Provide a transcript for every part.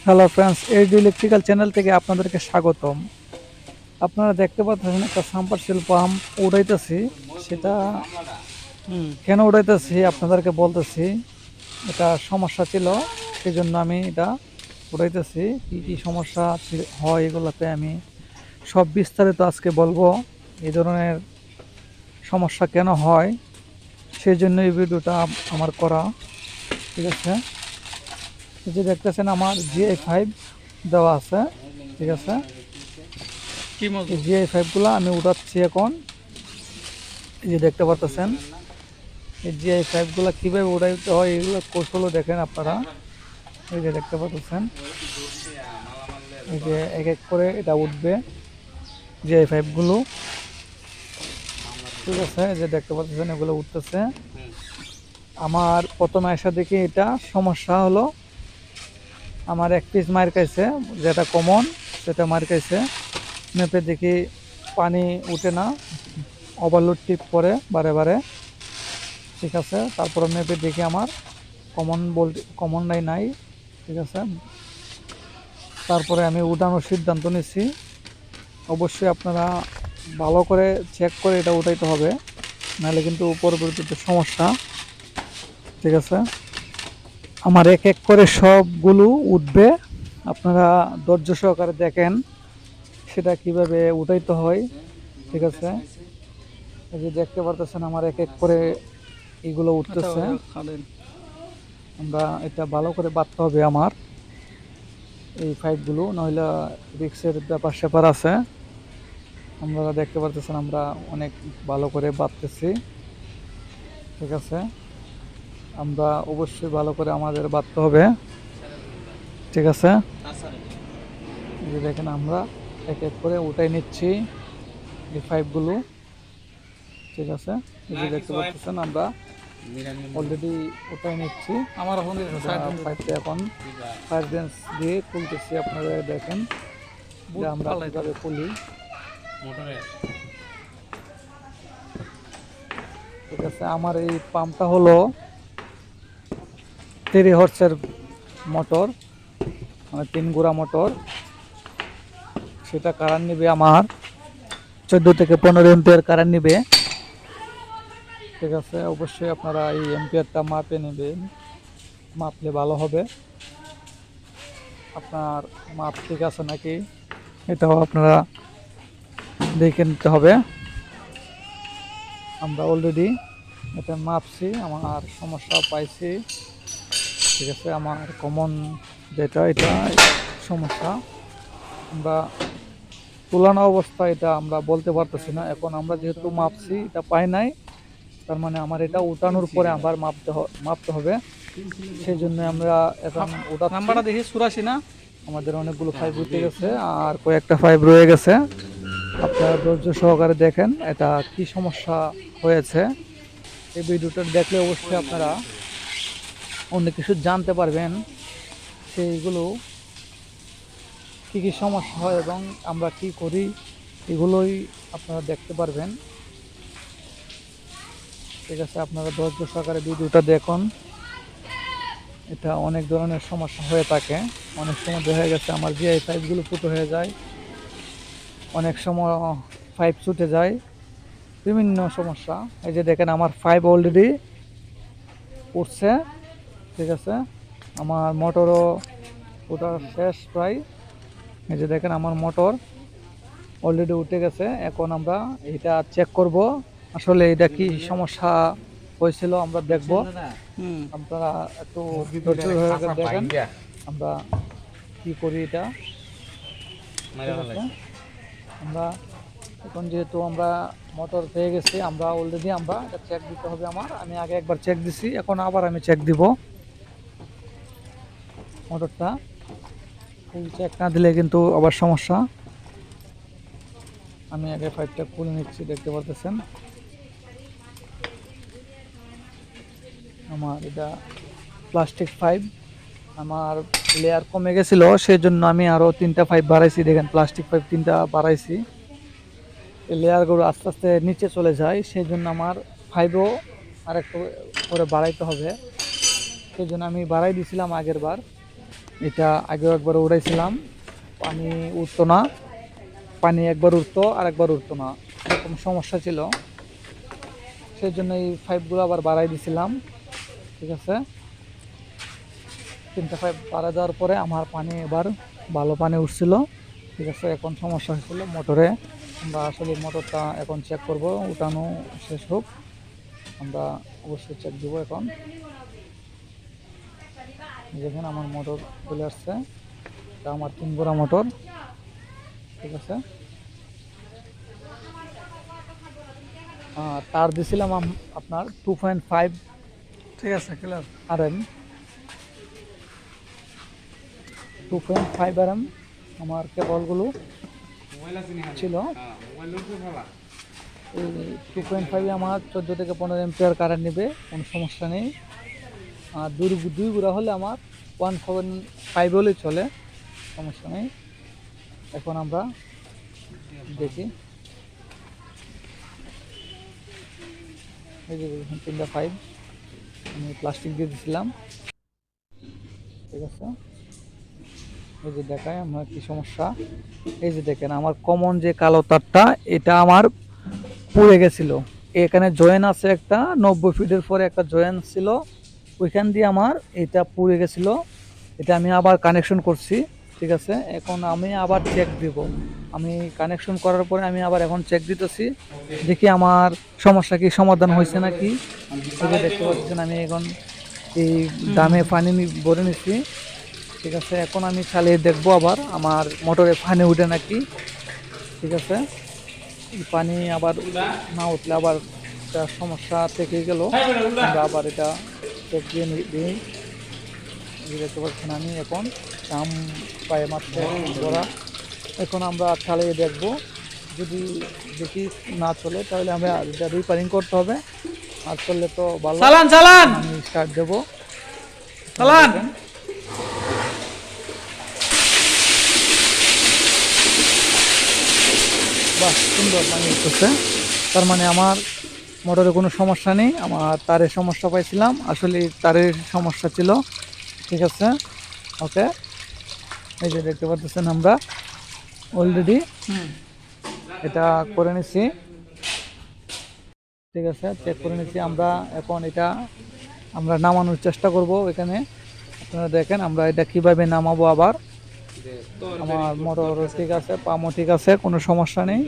Hello friends, HD electrical channel থেকে আপনাদেরকে স্বাগতম। আপনারা দেখতে পাচ্ছেন একটা সাবমার্সিবল পাম্প উড়াইতেছি। সেটা কেন উড়াইতেছি আপনাদেরকে বলতেছি। এটা সমস্যা ছিল, সেই জন্য আমি এটা উড়াইতেছি। কি কি সমস্যা হয় এগুলোতে আমি সব বিস্তারিত আজকে বলবো। এই ধরনের সমস্যা কেন হয় সেই জন্য এই ভিডিওটা আমার করা। ঠিক আছে, এই যে দেখতেছেন আমার GI5 দেওয়া আছে। ঠিক আছে, এই GI5 গুলো আমি উঠাচ্ছি এখন। এই যে দেখতে পাচ্ছেন এই GI5 গুলো কিভাবে উড়াইতে হয় এগুলো কৌশলও দেখেন আপনারা। এই যে দেখতে পাচ্ছেন এই যে এক এক করে এটা উঠবে GI5 গুলো। ঠিক আছে, এই যে দেখতে পাচ্ছেন এগুলো উঠতেছে। আমার প্রথমে আসা দেখি এটা সমস্যা হলো আমার এক পিস মার খাইছে, যেটা কমন সেটা মার খাইছে। মেপে দেখি পানি উঠে না, ওভারলোড টিপ করে বারে বারে। ঠিক আছে, তারপরে মেপে দেখি আমার কমনটাই নাই। ঠিক আছে, তারপরে আমি উঠানোর সিদ্ধান্ত নিচ্ছি। অবশ্যই আপনারা ভালো করে চেক করে এটা উঠাইতে হবে, নাহলে কিন্তু পরবর্তীতে সমস্যা। ঠিক আছে, আমার এক এক করে সবগুলো উঠবে। আপনারা ধৈর্য সহকারে দেখেন সেটা কিভাবে উঠাইতে হয়। ঠিক আছে, এই যে দেখতে পারতেছেন আমার এক এক করে এগুলো উঠতেছে। আমরা এটা ভালো করে বাঁধতে হবে আমার এই পাইপগুলো, নইলে রিক্সের ব্যাপার স্যাপার আছে। আপনারা দেখতে পারতেছেন আমরা অনেক ভালো করে বাঁধতেছি। ঠিক আছে, আমরা অবশ্যই ভালো করে আমাদের বাঁধতে হবে। ঠিক আছে, এই যে দেখেন আমরা এক এক করে উঠাই নিচ্ছি এই পাইপগুলো। ঠিক আছে, এই যে দেখতে পাচ্ছেন আমরা অলরেডি উঠাই নিচ্ছি। আমার পাইপটা এখন ফায়ার বেঞ্চ দিয়ে খুলতেছি। আপনারা দেখেন যে আমরা কিভাবে খুলি। ঠিক আছে, আমার এই পাম্পটা হলো 3 হর্সের মোটর, মানে 3 গোড়া মোটর। সেটা কারেন্ট নিবে আমার 14 থেকে 15 এম্পিয়ার কারেন্ট নিবে। ঠিক আছে, অবশ্যই আপনারা এই এম্পিয়ারটা মাপে নেবেন, মাপলে ভালো হবে। আপনার মাপ ঠিক আছে নাকি এটাও আপনারা দেখে নিতে হবে। আমরা অলরেডি এটা মাপছি, আমার সমস্যা পাইছি। ঠিক আছে, আমার কমন যেটা এটা সমস্যা আমরা তুলানো অবস্থা এটা আমরা বলতে পারতেছি না। এখন আমরা যেহেতু মাপছি এটা পাই নাই, তার মানে আমার এটা উঠানোর পরে আবার মাপতে হবে। সেই জন্য আমরা এখন নাম্বারটা দেখি 84 না, আমাদের অনেকগুলো পাইপ উঠে গেছে আর কয়েকটা পাইপ রয়ে গেছে। আপনারা ধৈর্য সহকারে দেখেন এটা কি সমস্যা হয়েছে। এই ভিডিওটা দেখলে অবশ্যই আপনারা অনেক কিছু জানতে পারবেন, সেইগুলো কি কি সমস্যা হয় এবং আমরা কি করি এগুলোই আপনারা দেখতে পারবেন। ঠিক আছে, আপনারা ধৈর্য সহকারে ভিডিওটা দেখুন। এটা অনেক ধরনের সমস্যা হয়ে থাকে। অনেক সময় দেখা গেছে আমার GI পাইপগুলো ফুটো হয়ে যায়, অনেক সময় পাইপ ছুটে যায়, বিভিন্ন সমস্যা। এই যে দেখেন আমার পাইপ অলরেডি উঠছে। ঠিক আছে, আমার মোটরও ওটা শেষ প্রায়। এই যে দেখেন আমার মোটর অলরেডি উঠে গেছে। এখন আমরা এটা চেক করব আসলে এটা কি সমস্যা হয়েছিল, আমরা দেখব। আপনারা একটু দেখেন আমরা কি করি এটা। আমরা এখন যেহেতু আমরা মোটর পেয়ে গেছি, আমরা অলরেডি আমরা এটা চেক দিতে হবে। আমি আগে একবার চেক দিছি, এখন আবার আমি চেক দিব মোটরটা। ফুল চেক না দিলে কিন্তু আবার সমস্যা। আমি আগে পাইপটা খুলে নিচ্ছি, দেখতে পারতেছেন আমার এটা প্লাস্টিক পাইপ। আমার লেয়ার কমে গেছিল, সেই জন্য আমি আরও 3টা পাইপ বাড়াইছি। দেখেন প্লাস্টিক পাইপ 3টা বাড়াইছি। এই লেয়ারগুলো আস্তে আস্তে নিচে চলে যায়, সেই জন্য আমার পাইপও আরেকটু করে বাড়াইতে হবে। সেই জন্য আমি বাড়াই দিয়েছিলাম আগের বার। এটা আগেও একবার উড়াইছিলাম, পানি উঠতো না, পানি একবার উঠতো আর একবার উঠতো না, এরকম সমস্যা ছিল। সেই জন্য এই পাইপগুলো আবার বাড়াই দিছিলাম। ঠিক আছে, 3টা পাইপ বাড়া দেওয়ার পরে আমার পানি এবার ভালো পানি উঠছিল। ঠিক আছে, এখন সমস্যা হয়েছিল মোটরে। আমরা আসলে মোটরটা এখন চেক করব, উঠানো শেষ হোক, আমরা অবশ্যই চেক দিব। এখন যেখানে আমার মোটর চলে আসছে, এটা আমার 3 গোড়া মোটর। ঠিক আছে, তার দিছিলাম আপনার 2.5, ঠিক আছে ক্লিয়ার, আরএম 2.5 আরএম আমার কেবলগুলো ছিল। এই 2.5 আমার 14 থেকে 15 এম্পিয়ার কারেন্ট নেবে, কোনো সমস্যা নেই। আর দুই গুঁড়া হলে আমার 1.5 হলেই চলে, সমস্যা নেই। এখন আমরা দেখি, এই যে 3টা পাইপ আমি প্লাস্টিক দিয়ে দিয়েছিলাম। ঠিক আছে, এই যে দেখায় আমার কি সমস্যা। এই যে দেখেন আমার কমন যে কালো তারটা, এটা আমার পুড়ে গেছিল। এখানে জয়েন আছে একটা, 90 ফিটের পরে একটা জয়েন ছিল, ওইখান দিয়ে আমার এটা পুড়ে গেছিল। এটা আমি আবার কানেকশন করছি। ঠিক আছে, এখন আমি আবার চেক দিব। আমি কানেকশন করার পরে আমি আবার এখন চেক দিতেছি, দেখি আমার সমস্যা কি সমাধান হয়েছে নাকি। দেখতে পাচ্ছেন আমি এখন এই দামে পানি ভরে নিচ্ছি। ঠিক আছে, এখন আমি চালিয়ে দেখবো আবার আমার মোটরে পানি উঠে নাকি। ঠিক আছে, পানি আবার না উঠলে আবার একটা সমস্যা থেকে গেল, আমরা আবার এটা চেক দিয়ে দিই। দেখতে পাচ্ছেন আমি এখন দাম পায়ে মাত্র করা। এখন আমরা চালিয়ে দেখবো, যদি দেখি না চলে তাহলে আমরা এটা রিপেয়ারিং করতে হবে, আর চললে তো ভালো। আমি স্টার্ট দেবো। বাহ, সুন্দর পানি উঠতেছে। তার মানে আমার মোটরে কোনো সমস্যা নেই, আমার তারের সমস্যা পাইছিলাম, আসলে তারের সমস্যা ছিল। ঠিক আছে, ওকে, এই যে দেখতে পাচ্ছেন আমরা অলরেডি এটা করে নিছি। ঠিক আছে, চেক করে নিছি আমরা। এখন এটা আমরা নামানোর চেষ্টা করব এখানে। আপনারা দেখেন আমরা এটা কিভাবে নামাবো। আবার আমার মোটর ঠিক আছে, পামও ঠিক আছে, কোনো সমস্যা নেই।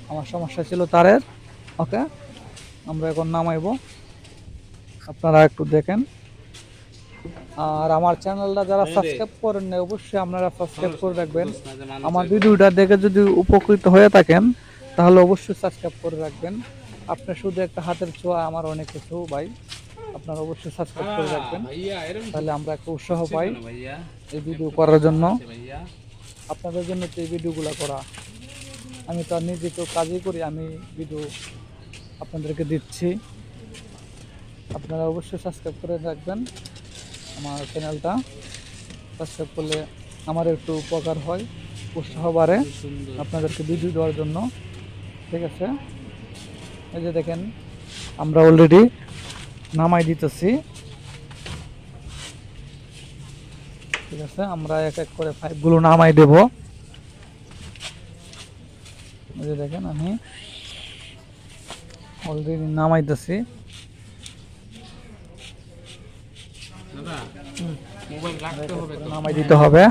আমার সমস্যা ছিল তারের। ওকে, আমরা এখন নামাইবো, আপনারা একটু দেখেন। আর আমার চ্যানেলটা যারা সাবস্ক্রাইব করেন না, অবশ্যই আপনারা সাবস্ক্রাইব করে রাখবেন। আমার ভিডিওটা দেখে যদি উপকৃত হয়ে থাকেন তাহলে অবশ্যই সাবস্ক্রাইব করে রাখবেন। আপনার শুধু একটা হাতের ছোঁয়া আমার অনেক কিছু ভাই, আপনারা অবশ্যই সাবস্ক্রাইব করে রাখবেন, তাহলে আমরা একটা উৎসাহ পাই এই ভিডিও করার জন্য। আপনাদের জন্য তো এই ভিডিওগুলো করা, আমি তো আর নিজে কেউ কাজই করি, আমি ভিডিও আপনাদেরকে দিচ্ছি। আপনারা অবশ্যই সাবস্ক্রাইব করে রাখবেন আমার চ্যানেলটা। সাবস্ক্রাইব করলে আমার একটু উপকার হয়, উৎসাহ বাড়ে আপনাদেরকে ভিডিও দেওয়ার জন্য। ঠিক আছে, এই যে দেখেন আমরা অলরেডি নামাই দিতেছি। ঠিক আছে, আমরা এক এক করে পাইপগুলো নামাই দেব। এই যে দেখেন আমি অলরেডি নামাইতেছি। নামাই দিতে হবে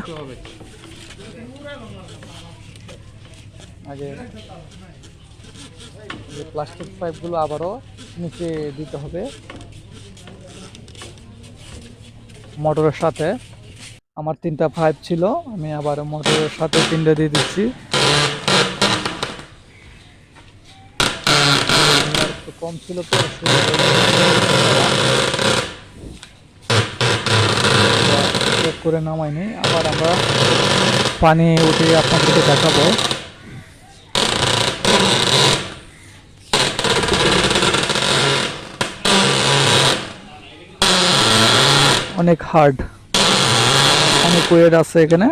আগে, প্লাস্টিক পাইপগুলো আবারও নিচে দিতে হবে মোটরের সাথে। আমার 3টা পাইপ ছিল, আমি আবার মোটরের সাথে 3টা দিয়ে দিচ্ছি। একটু কম ছিল তো, চেক করে নামাইনি। আবার আমরা পানি উঠে আপনাদেরকে দেখাবো। অনেক হার্ড, অনেক ওয়েট আছে এখানে।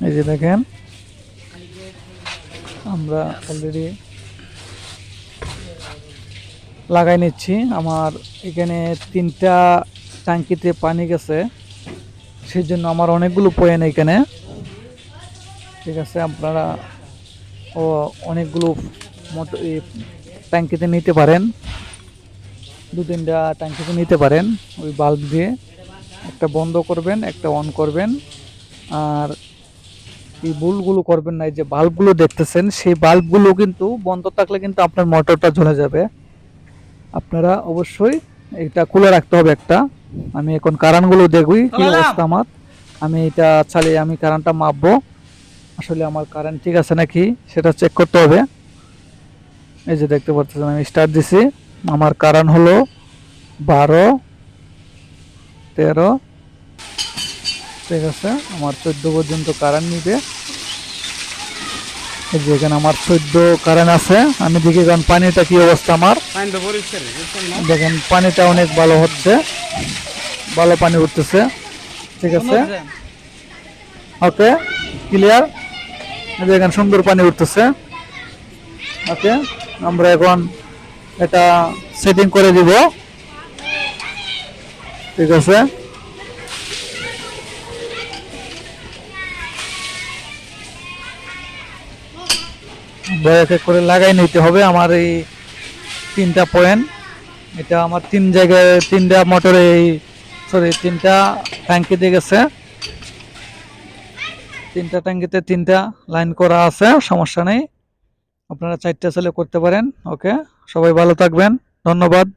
এই যে দেখেন আমরা অলরেডি লাগাই নিচ্ছি। আমার এখানে 3টা ট্যাঙ্কিতে পানি গেছে, সেই জন্য আমার অনেকগুলো পয়েন্ট এখানে। ঠিক আছে, আপনারা অনেকগুলো ট্যাঙ্কিতে নিতে পারেন, 2-3টা ট্যাঙ্কিতে নিতে পারেন। ওই বাল্ব দিয়ে একটা বন্ধ করবেন, একটা অন করবেন। আর এই ভুলগুলো করবেন না, এই যে বাল্বগুলো দেখতেছেন সেই বাল্বগুলো কিন্তু বন্ধ থাকলে কিন্তু আপনার মোটরটা জ্বলে যাবে। আপনারা অবশ্যই এটা খুলে রাখতে হবে একটা। আমি এখন কারেন্টগুলো দেখবি কি অবস্থা আমার। আমি এটা চালিয়ে আমি কারেন্টটা মাপবো, আসলে আমার কারেন্ট ঠিক আছে নাকি সেটা চেক করতে হবে। এই যে দেখতে পাচ্ছেন আমি স্টার্ট দিছি, আমার কারেন্ট হলো 12, 13। ঠিক আছে, আমার 14 পর্যন্ত কারেন্ট নিবে। এই যে এখানে আমার 14 কারেন্ট আছে। আমি দেখি এখন পানিটা কি অবস্থা আমার। দেখেন পানিটা অনেক ভালো হচ্ছে, ভালো পানি উঠতেছে। ঠিক আছে, ওকে, ক্লিয়ার। দেখেন সুন্দর পানি উঠতেছে। ওকে, আমরা এখন এটা সেটিং করে দিব। ঠিক আছে, এক এক করে লাগাই নিতে হবে আমার এই 3টা পয়েন্ট। এটা আমার 3 জায়গায় 3টা মোটরে, সরি 3টা ট্যাঙ্কিতে গেছে। 3টা ট্যাঙ্কিতে 3টা লাইন করা আছে, সমস্যা নেই। আপনারা 4টা চাইলে করতে পারেন। ওকে, সবাই ভালো থাকবেন, ধন্যবাদ।